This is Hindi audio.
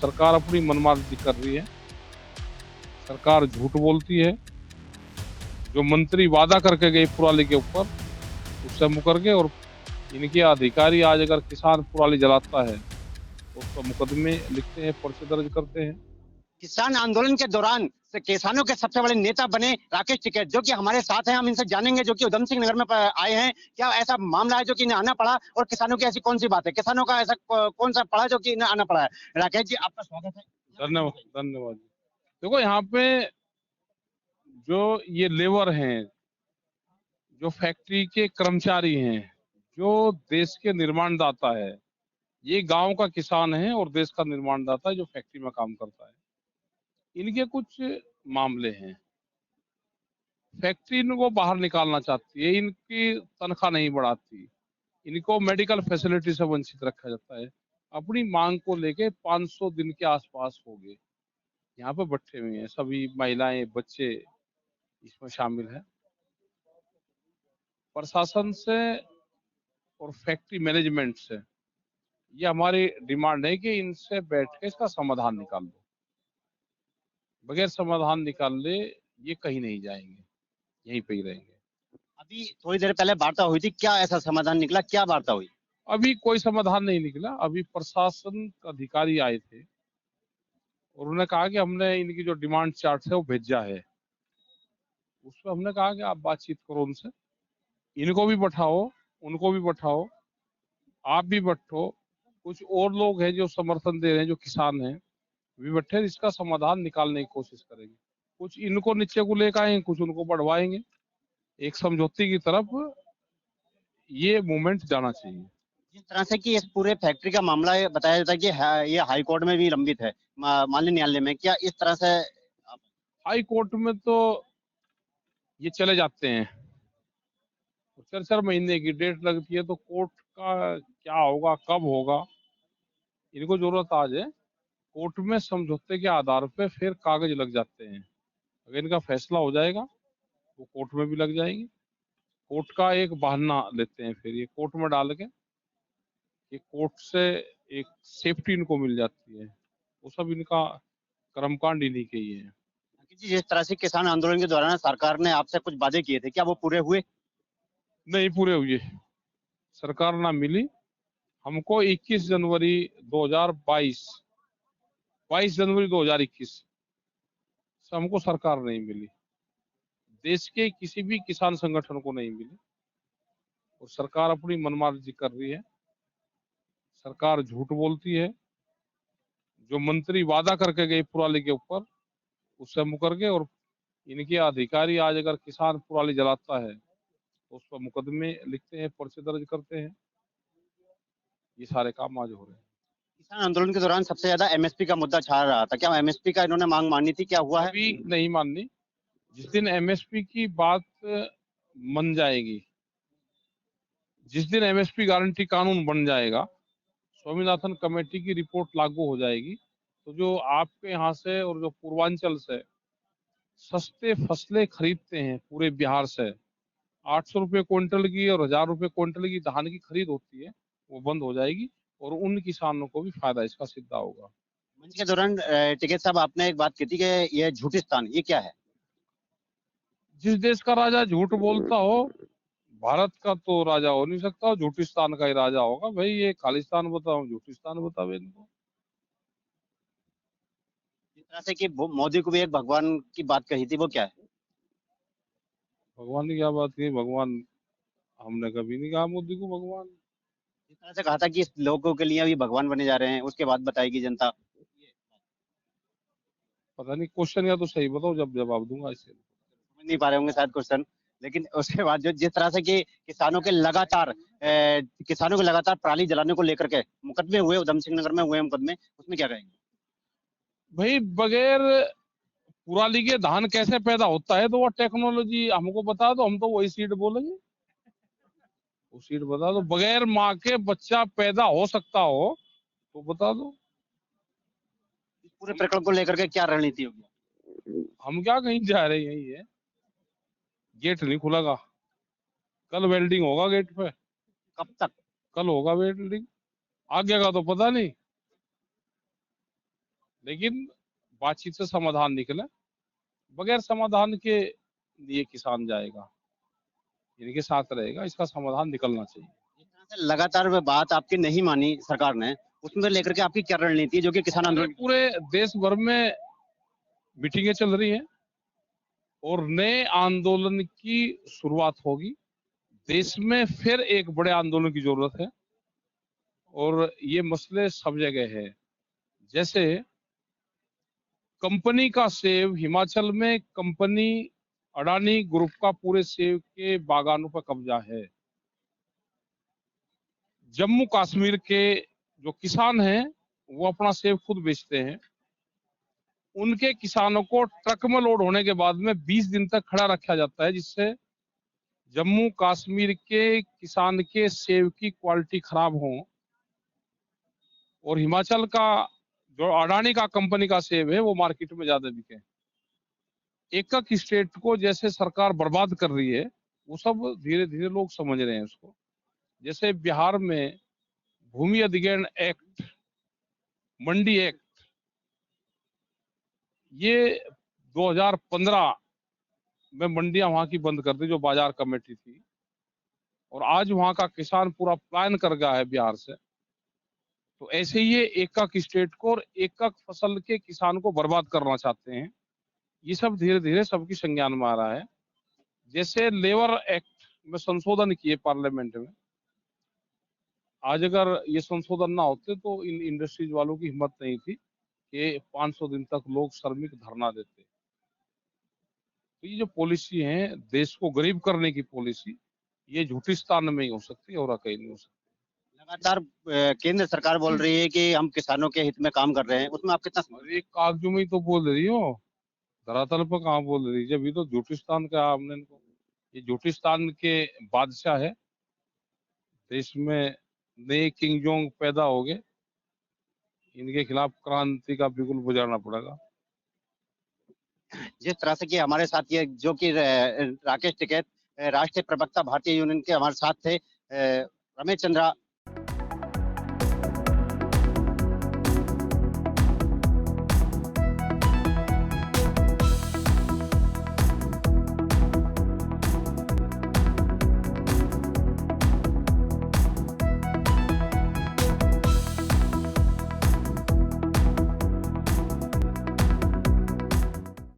सरकार अपनी मनमानी कर रही है, सरकार झूठ बोलती है। जो मंत्री वादा करके गए पराली के ऊपर, उससे मुकर गए और इनके अधिकारी आज अगर किसान पराली जलाता है, तो उस पर मुकदमे लिखते हैं, पर्चे दर्ज करते हैं। किसान आंदोलन के दौरान किसानों के सबसे बड़े नेता बने राकेश टिकैत, जो कि हमारे साथ हैं। हम इनसे जानेंगे, जो कि उधम सिंह नगर में आए हैं। क्या ऐसा मामला है जो कि इन्हें आना पड़ा, और किसानों की ऐसी कौन सी बात है, किसानों का ऐसा कौन सा पड़ा जो कि इन्हें आना पड़ा है? राकेश जी, आपका स्वागत है। धन्यवाद, धन्यवाद। देखो, यहाँ पे जो ये लेबर हैं, जो फैक्ट्री के कर्मचारी हैं, जो देश के निर्माणदाता है, ये गांव का किसान है और देश का निर्माणदाता है जो फैक्ट्री में काम करता है। इनके कुछ मामले हैं। फैक्ट्री इनको बाहर निकालना चाहती है, इनकी तनख्वाह नहीं बढ़ाती, इनको मेडिकल फैसिलिटी से वंचित रखा जाता है। अपनी मांग को लेके 500 दिन के आसपास हो गए यहाँ पे बैठे हुए हैं। सभी महिलाएं, बच्चे इसमें शामिल हैं। प्रशासन से और फैक्ट्री मैनेजमेंट से ये हमारी डिमांड है कि इनसे बैठ के इसका समाधान निकाल दो। बगैर समाधान निकाल ले ये कहीं नहीं जाएंगे, यहीं पे ही रहेंगे। अभी थोड़ी देर पहले वार्ता हुई थी, क्या ऐसा समाधान निकला, क्या वार्ता हुई? अभी कोई समाधान नहीं निकला। अभी प्रशासन का अधिकारी आए थे और उन्होंने कहा कि हमने इनकी जो डिमांड चार्ट है वो भेजा है। उसमें हमने कहा कि आप बातचीत करो उनसे, इनको भी बैठाओ, उनको भी बैठाओ, आप भी बैठो, कुछ और लोग हैं जो समर्थन दे रहे हैं, जो किसान हैं, भी बैठे, इसका समाधान निकालने की कोशिश करेंगे। कुछ इनको नीचे को लेकर आएंगे, कुछ उनको बढ़वाएंगे। एक समझौते की तरफ ये मूवमेंट जाना चाहिए। जिस तरह से कि इस पूरे फैक्ट्री का मामला ये बताया जाता है कि ये हाई कोर्ट में भी लंबित है, माननीय न्यायालय में, क्या इस तरह से? हाई कोर्ट में तो ये चले जाते हैं, 4-4 महीने की डेट लगती है, तो कोर्ट का क्या होगा, कब होगा, इनको जरूरत आज है। कोर्ट में समझौते के आधार पे फिर कागज लग जाते हैं। अगर इनका फैसला हो जाएगा वो कोर्ट में भी लग जाएंगे। कोर्ट का एक बहाना लेते हैं, फिर ये कोर्ट में डाल के कि कोर्ट से एक सेफ्टी इनको मिल जाती है। वो सब इनका कर्मकांड इन्हीं के ही है। जिस तरह से किसान आंदोलन के दौरान सरकार ने आपसे कुछ वादे किए थे, क्या वो पूरे हुए? नहीं पूरे हुए, सरकार ना मिली हमको। 21 जनवरी 2022, 22 जनवरी 2021 से हमको सरकार नहीं मिली, देश के किसी भी किसान संगठन को नहीं मिली। और सरकार अपनी मनमानी कर रही है, सरकार झूठ बोलती है। जो मंत्री वादा करके गए पराली के ऊपर, उससे मुकर गए और इनके अधिकारी आज अगर किसान पराली जलाता है, तो उस पर मुकदमे लिखते हैं, पर्चे दर्ज करते हैं। ये सारे काम आज हो रहे हैं। किसान आंदोलन के दौरान सबसे ज्यादा एमएसपी का मुद्दा छा रहा था, क्या एमएसपी का इन्होंने मांग मानी थी, क्या हुआ है? अभी नहीं माननी। जिस दिन एमएसपी की बात मन जाएगी, जिस दिन एमएसपी गारंटी कानून बन जाएगा, स्वामीनाथन कमेटी की रिपोर्ट लागू हो जाएगी, तो जो आपके यहाँ से और जो पूर्वांचल से सस्ते फसलें खरीदते हैं पूरे बिहार से, 800 रुपये क्विंटल की और 1000 रुपये क्विंटल की धान की खरीद होती है, वो बंद हो जाएगी और उन किसानों को भी फायदा इसका सीधा होगा। मंच के दौरान टिकैत साहब, आपने एक बात की थी कि ये झूठिस्तान, ये क्या है? जिस देश का राजा झूठ बोलता हो, भारत का तो राजा हो नहीं सकता, झूठिस्तान का ही राजा होगा। भाई ये खालिस्तान बताओ, झूठिस्तान बताओ इनको। जिस तरह से कि मोदी को भी एक भगवान की बात कही थी, वो क्या है? भगवान की क्या बात की? भगवान हमने कभी नहीं कहा मोदी को भगवान। जिस तरह से कहा था कि इस लोगों के लिए अभी भगवान बने जा रहे हैं, उसके बाद बताएगी जनता। पता नहीं, क्वेश्चन या तो सही बताओ, जब जवाब दूंगा इससे। समझ नहीं पा रहे होंगे शायद क्वेश्चन, लेकिन उसके बाद जो जिस तरह से कि किसानों के लगातार पराली जलाने को लेकर के मुकदमे हुए, उधम सिंह नगर में हुए मुकदमे, उसमें क्या कहेंगे? भाई बगैर पुराली के धान कैसे पैदा होता है, तो वो टेक्नोलॉजी हमको बता दो, हम तो वही सीड बोलेंगे। वो सीड बता दो, बगैर माँ के बच्चा पैदा हो सकता हो तो बता दो। इस पूरे प्रकरण को लेकर के क्या रणनीति होगी? हम क्या कहीं जा रहे हैं, यही है। गेट नहीं खुलेगा, कल वेल्डिंग होगा गेट पे। कब तक? कल होगा वेल्डिंग, आगे का तो पता नहीं। लेकिन बातचीत से समाधान निकले। बगैर समाधान के लिए किसान जाएगा, इनके साथ रहेगा, इसका समाधान निकलना चाहिए। जिस तरह से लगातार वह बात आपकी नहीं मानी सरकार ने, उसमें लेकर के आपकी क्या रणनीति है जो कि किसान आंदोलन पूरे देश भर में मीटिंगें चल रही हैं और नए आंदोलन की शुरुआत होगी। देश में फिर एक बड़े आंदोलन की जरूरत है और ये मसले सब जगह है। जैसे कंपनी का सेब, हिमाचल में कंपनी अडानी ग्रुप का पूरे सेब के बागानों पर कब्जा है। जम्मू कश्मीर के जो किसान हैं वो अपना सेब खुद बेचते हैं। उनके किसानों को ट्रक में लोड होने के बाद में 20 दिन तक खड़ा रखा जाता है, जिससे जम्मू कश्मीर के किसान के सेब की क्वालिटी खराब हो और हिमाचल का जो अडानी का कंपनी का सेब है वो मार्केट में ज्यादा बिके। एक एक स्टेट को जैसे सरकार बर्बाद कर रही है, वो सब धीरे धीरे लोग समझ रहे हैं उसको। जैसे बिहार में भूमि अधिग्रहण एक्ट, मंडी एक्ट, ये 2015 में मंडियां वहां की बंद कर दी जो बाजार कमेटी थी, और आज वहां का किसान पूरा प्लान कर गया है बिहार से। तो ऐसे ही ये एक एक स्टेट को और एक एक फसल के किसान को बर्बाद करना चाहते हैं। ये सब धीरे धीरे सबकी संज्ञान में आ रहा है। जैसे लेबर एक्ट में संशोधन किए पार्लियामेंट में, आज अगर ये संशोधन ना होते तो इन इंडस्ट्रीज वालों की हिम्मत नहीं थी कि 500 दिन तक लोग श्रमिक धरना देते। तो ये जो पॉलिसी है देश को गरीब करने की पॉलिसी, ये झूठिस्तान में ही हो सकती है और कहीं नहीं हो सकती। लगातार केंद्र सरकार बोल रही है कि हम किसानों के हित में काम कर रहे हैं, उसमें आप कितना समझ? अरे कागजों में ही तो बोल रही हो, धरातल पर कहाँ बोल रही है। अभी तो झूठिस्तान का हमने इनको, ये झूठिस्तान के बादशाह है। देश में नए किंग जोंग पैदा हो गए, इनके खिलाफ क्रांति का बिगुल बजाना पड़ेगा। जिस तरह से कि हमारे साथ ये जो कि राकेश टिकैत राष्ट्रीय प्रवक्ता भारतीय यूनियन के हमारे साथ थे, रमेश चंद्रा